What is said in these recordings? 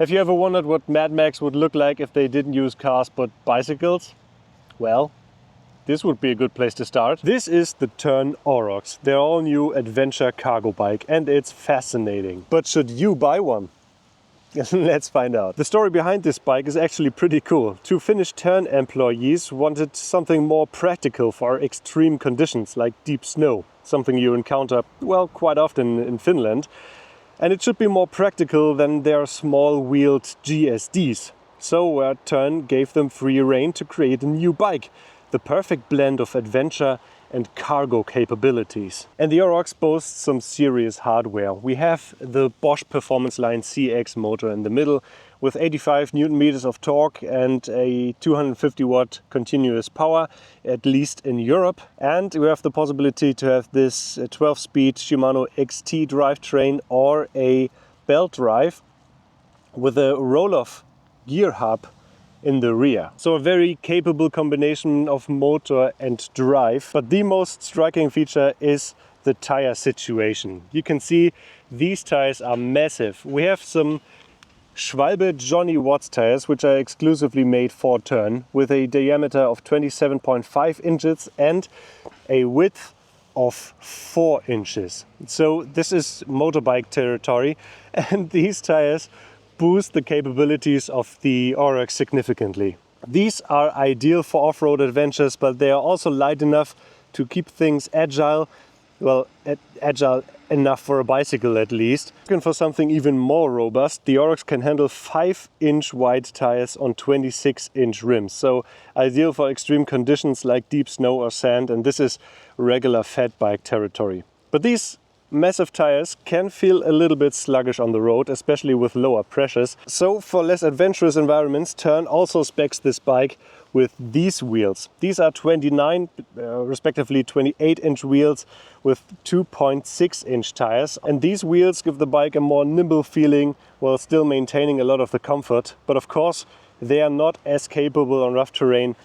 Have you ever wondered what Mad Max would look like if they didn't use cars but bicycles? Well, this would be a good place to start. This is the Tern Orox, their all-new adventure cargo bike, and it's fascinating. But should you buy one? Let's find out. The story behind this bike is actually pretty cool. Two Finnish Tern employees wanted something more practical for extreme conditions like deep snow, something you encounter, well, quite often in Finland. And it should be more practical than their small-wheeled GSDs. So Tern gave them free rein to create a new bike. The perfect blend of adventure and cargo capabilities. And the Orox boasts some serious hardware. We have the Bosch Performance Line CX motor in the middle with 85 Newton meters of torque and a 250 watt continuous power, at least in Europe. And we have the possibility to have this 12-speed Shimano XT drivetrain or a belt drive with a roll-off gear hub in the rear. So a very capable combination of motor and drive. But the most striking feature is the tire situation. You can see these tires are massive. We have some Schwalbe Johnny Watts tires, which are exclusively made for Tern, with a diameter of 27.5 inches and a width of 4 inches. So this is motorbike territory, and these tires boost the capabilities of the Orox significantly. These are ideal for off-road adventures, but they are also light enough to keep things agile, well, agile enough for a bicycle at least. Looking for something even more robust, the Orox can handle 5-inch wide tires on 26-inch rims, so ideal for extreme conditions like deep snow or sand, and this is regular fat bike territory. But these massive tires can feel a little bit sluggish on the road, especially with lower pressures. So for less adventurous environments, Tern also specs this bike with these wheels. These are 29, respectively 28-inch wheels with 2.6-inch tires. And these wheels give the bike a more nimble feeling while still maintaining a lot of the comfort. But of course, they are not as capable on rough terrain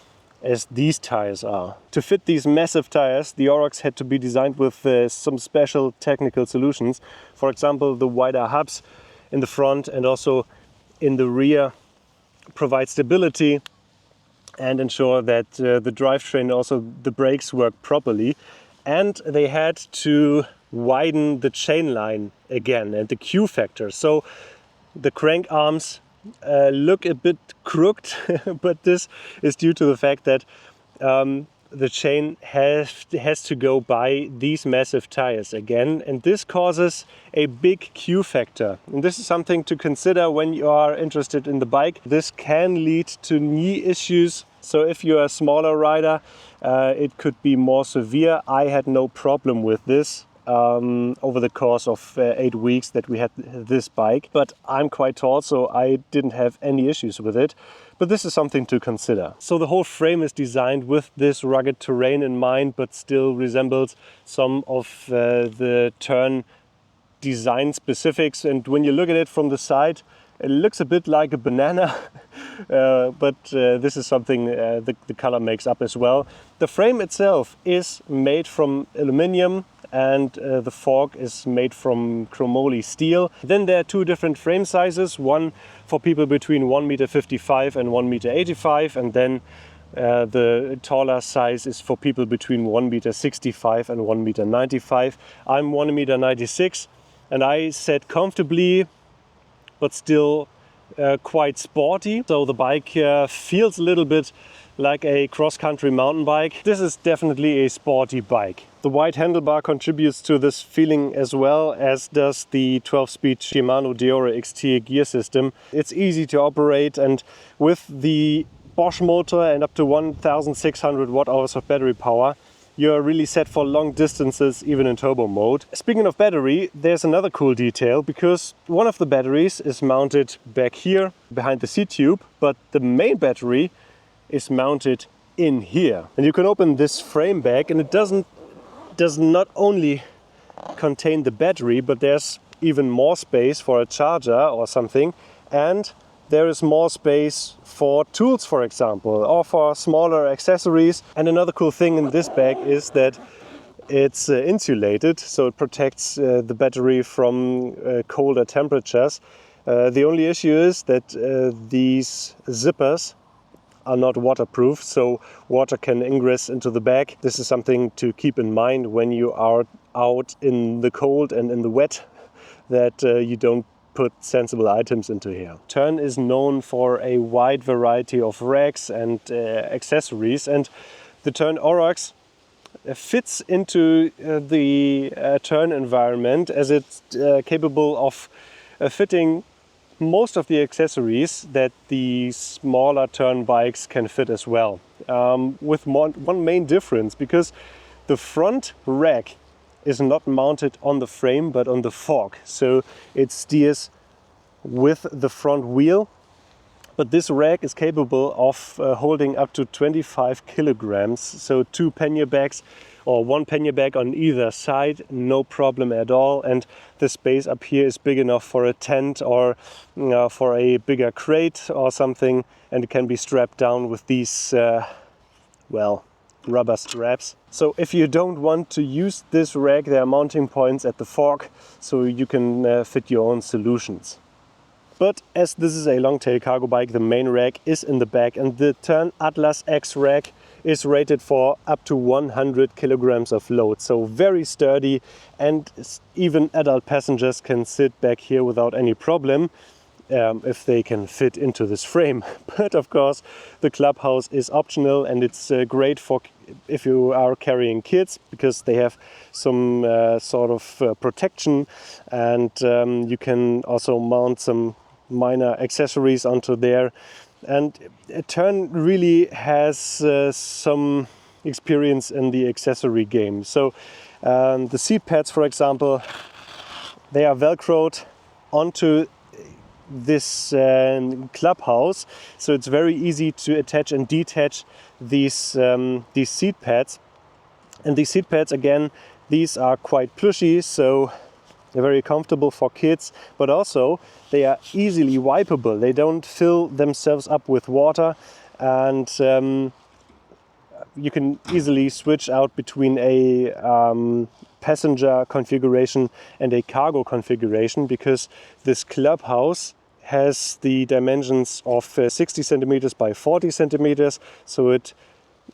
as these tires are. To fit these massive tires, the Orox had to be designed with some special technical solutions. For example, the wider hubs in the front and also in the rear provide stability and ensure that the drivetrain, also the brakes, work properly. And they had to widen the chain line again and the Q factor. So the crank arms look a bit crooked, but this is due to the fact that the chain has to go by these massive tires again, and this causes a big Q factor. And this is something to consider when you are interested in the bike. This can lead to knee issues, so if you're a smaller rider, it could be more severe. I had no problem with this over the course of 8 weeks that we had this bike, but I'm quite tall, so I didn't have any issues with it. But this is something to consider. So the whole frame is designed with this rugged terrain in mind, but still resembles some of the Tern design specifics. And when you look at it from the side, it looks a bit like a banana, but this is something the color makes up as well. The frame itself is made from aluminum, and the fork is made from chromoly steel. Then there are two different frame sizes, one for people between 1.55 m and 1.85 m, and then the taller size is for people between 1.65 m and 1.95 m. I'm 1.96 m, and I sat comfortably but still quite sporty. So the bike feels a little bit like a cross-country mountain bike. This is definitely a sporty bike. The wide handlebar contributes to this feeling as well, as does the 12-speed Shimano Deore XT gear system. It's easy to operate, and with the Bosch motor and up to 1,600 watt-hours of battery power, you're really set for long distances, even in turbo mode. Speaking of battery, there's another cool detail, because one of the batteries is mounted back here behind the seat tube, but the main battery is mounted in here. And you can open this frame back, and it does not only contain the battery, but there's even more space for a charger or something, and there is more space for tools, for example, or for smaller accessories. And another cool thing in this bag is that it's insulated, so it protects the battery from colder temperatures. The only issue is that these zippers are not waterproof, so water can ingress into the bag. This is something to keep in mind when you are out in the cold and in the wet, that you don't put sensible items into here. Tern is known for a wide variety of racks and accessories, and the Tern Orox fits into the Tern environment, as it's capable of fitting most of the accessories that the smaller Tern bikes can fit as well. With one main difference, because the front rack is not mounted on the frame but on the fork, so it steers with the front wheel. But this rack is capable of holding up to 25 kilograms, so 2 pannier bags or 1 pannier bag on either side, no problem at all. And the space up here is big enough for a tent or for a bigger crate or something, and it can be strapped down with these rubber straps. So if you don't want to use this rack, there are mounting points at the fork, so you can fit your own solutions. But as this is a long-tail cargo bike, the main rack is in the back, and the Tern Atlas X rack is rated for up to 100 kilograms of load. So very sturdy, and even adult passengers can sit back here without any problem, if they can fit into this frame. But of course, the clubhouse is optional, and it's great for if you are carrying kids, because they have some sort of protection, and you can also mount some minor accessories onto there. And Tern really has some experience in the accessory game. So the seat pads, for example, they are velcroed onto this clubhouse, so it's very easy to attach and detach these seat pads. And these seat pads, again, these are quite plushy, so they're very comfortable for kids, but also they are easily wipeable. They don't fill themselves up with water, and you can easily switch out between a passenger configuration and a cargo configuration, because this clubhouse has the dimensions of 60 centimeters by 40 centimeters, so it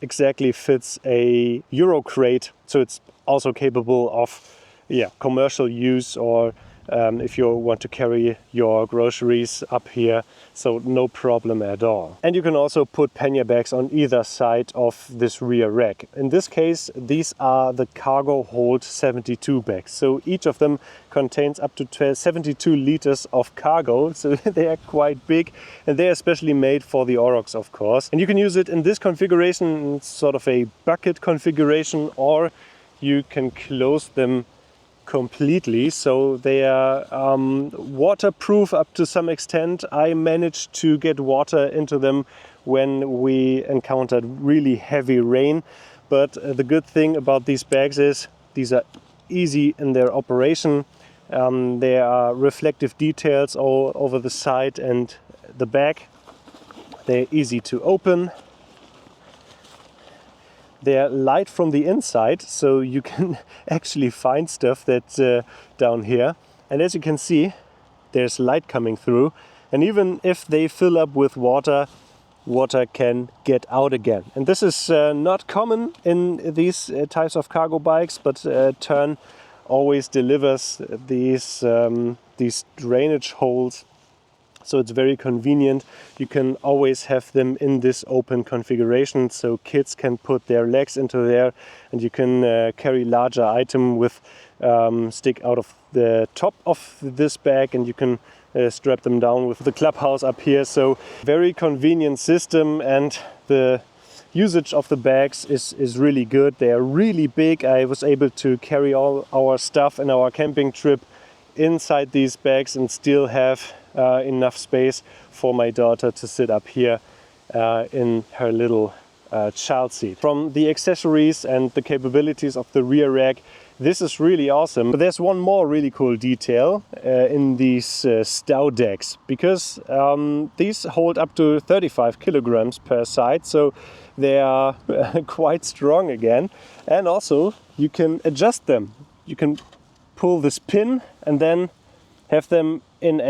exactly fits a Euro crate. So it's also capable of commercial use, or if you want to carry your groceries up here, so no problem at all. And you can also put pannier bags on either side of this rear rack. In this case, these are the Cargo Hold 72 bags, so each of them contains up to 72 liters of cargo, so they are quite big, and they are especially made for the Orox, of course. And you can use it in this configuration, sort of a bucket configuration, or you can close them completely, so they are waterproof up to some extent. I managed to get water into them when we encountered really heavy rain, but the good thing about these bags is these are easy in their operation. There are reflective details all over the side and the back. They're easy to open. They're light from the inside, so you can actually find stuff that's down here. And as you can see, there's light coming through. And even if they fill up with water, water can get out again. And this is not common in these types of cargo bikes, but Tern always delivers these drainage holes. So it's very convenient. You can always have them in this open configuration, so kids can put their legs into there, and you can carry larger item with stick out of the top of this bag, and you can strap them down with the clubhouse up here. So very convenient system, and the usage of the bags is really good. They are really big. I was able to carry all our stuff in our camping trip inside these bags and still have enough space for my daughter to sit up here in her little child seat. From the accessories and the capabilities of the rear rack, this is really awesome. But there's one more really cool detail in these Stow decks, because these hold up to 35 kilograms per side, so they are quite strong again. And also you can adjust them. You can pull this pin and then have them in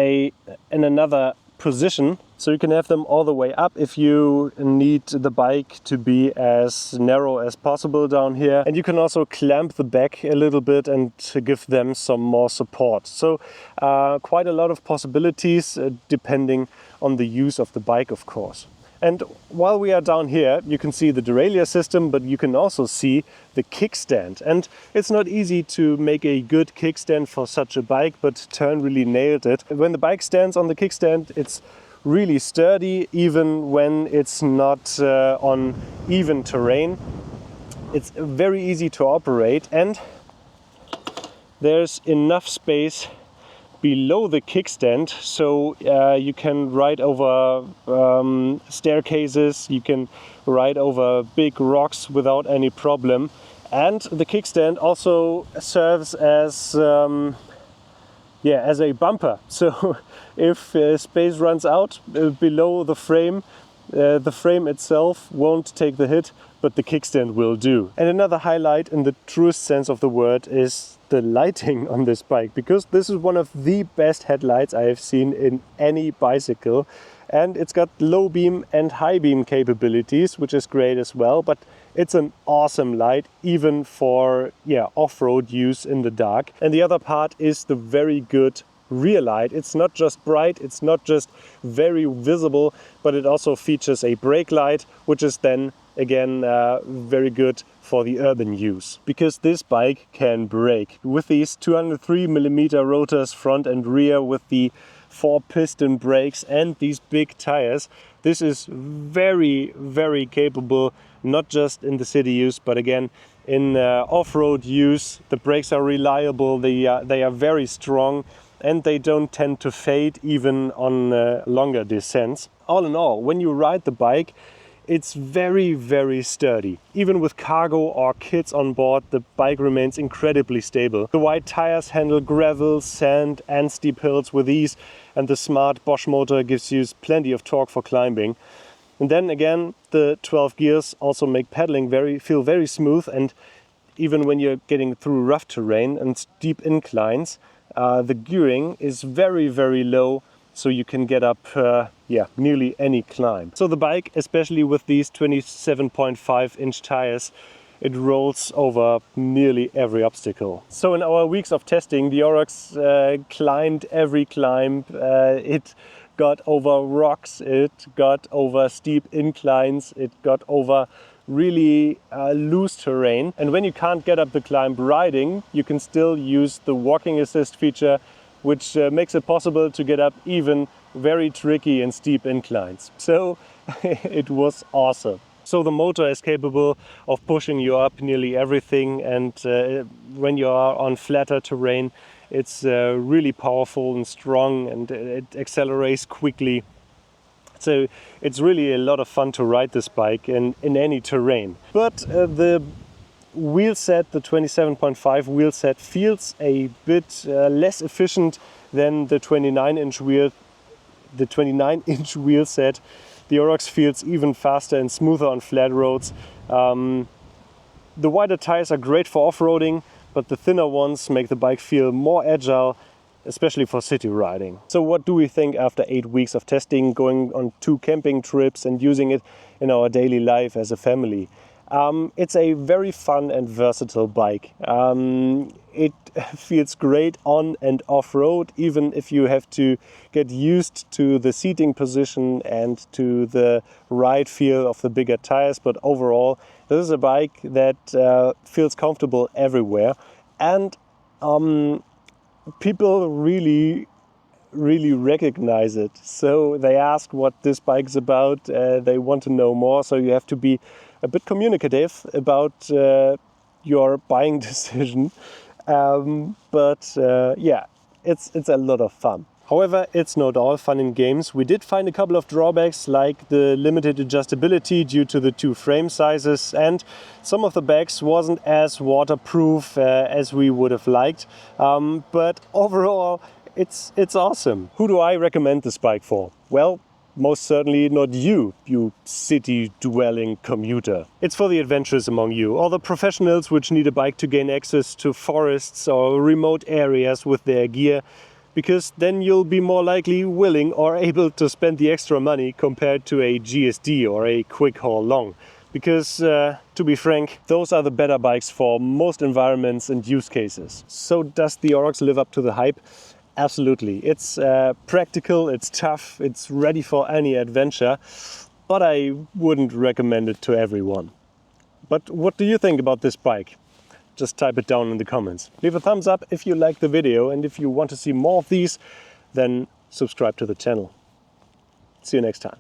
another position, so you can have them all the way up if you need the bike to be as narrow as possible down here, and you can also clamp the back a little bit and to give them some more support. So quite a lot of possibilities depending on the use of the bike, of course. And while we are down here, you can see the derailleur system, but you can also see the kickstand. And it's not easy to make a good kickstand for such a bike, but Tern really nailed it. When the bike stands on the kickstand, it's really sturdy, even when it's not on even terrain. It's very easy to operate, and there's enough space below the kickstand, so you can ride over staircases, you can ride over big rocks without any problem. And the kickstand also serves as a bumper. So if space runs out below the frame itself won't take the hit, but the kickstand will do. And another highlight in the truest sense of the word is the lighting on this bike, because this is one of the best headlights I have seen in any bicycle, and it's got low beam and high beam capabilities, which is great as well. But it's an awesome light, even for off-road use in the dark. And the other part is the very good rear light. It's not just bright, it's not just very visible, but it also features a brake light, which is then again very good for the urban use, because this bike can brake. With these 203mm rotors front and rear, with the 4-piston brakes and these big tires, this is very, very capable, not just in the city use, but again in off-road use. The brakes are reliable, they are very strong, and they don't tend to fade even on longer descents. All in all, when you ride the bike, it's very, very sturdy. Even with cargo or kids on board, the bike remains incredibly stable. The wide tires handle gravel, sand and steep hills with ease, and the smart Bosch motor gives you plenty of torque for climbing. And then again, the 12 gears also make pedaling feel very smooth, and even when you're getting through rough terrain and steep inclines, the gearing is very, very low, so you can get up nearly any climb. So the bike, especially with these 27.5-inch tires, it rolls over nearly every obstacle. So in our weeks of testing, the Orox climbed every climb. It got over rocks, it got over steep inclines, it got over really loose terrain. And when you can't get up the climb riding, you can still use the walking assist feature, which makes it possible to get up even very tricky and steep inclines. So it was awesome. So the motor is capable of pushing you up nearly everything, and when you are on flatter terrain, it's really powerful and strong, and it accelerates quickly. So it's really a lot of fun to ride this bike in any terrain. But the wheel set, the 27.5 wheel set, feels a bit less efficient than the 29-inch wheel. The 29-inch wheel set. The Orox feels even faster and smoother on flat roads. The wider tires are great for off-roading, but the thinner ones make the bike feel more agile, especially for city riding. So what do we think after 8 weeks of testing, going on 2 camping trips and using it in our daily life as a family? It's a very fun and versatile bike. It feels great on and off-road, even if you have to get used to the seating position and to the ride feel of the bigger tires. But overall, this is a bike that feels comfortable everywhere. And people really recognize it. So they ask what this bike is about, they want to know more, so you have to be a bit communicative about your buying decision. It's a lot of fun. However, it's not all fun and games. We did find a couple of drawbacks, like the limited adjustability due to the 2 frame sizes, and some of the bags wasn't as waterproof as we would have liked. But overall, it's awesome. Who do I recommend this bike for? Well, most certainly not you city-dwelling commuter. It's for the adventurous among you, or the professionals which need a bike to gain access to forests or remote areas with their gear. because then you'll be more likely willing or able to spend the extra money compared to a GSD or a quick haul long. Because, to be frank, those are the better bikes for most environments and use cases. So does the Orox live up to the hype? Absolutely. It's practical, it's tough, it's ready for any adventure, but I wouldn't recommend it to everyone. But what do you think about this bike? Just type it down in the comments. Leave a thumbs up if you like the video, and if you want to see more of these, then subscribe to the channel. See you next time.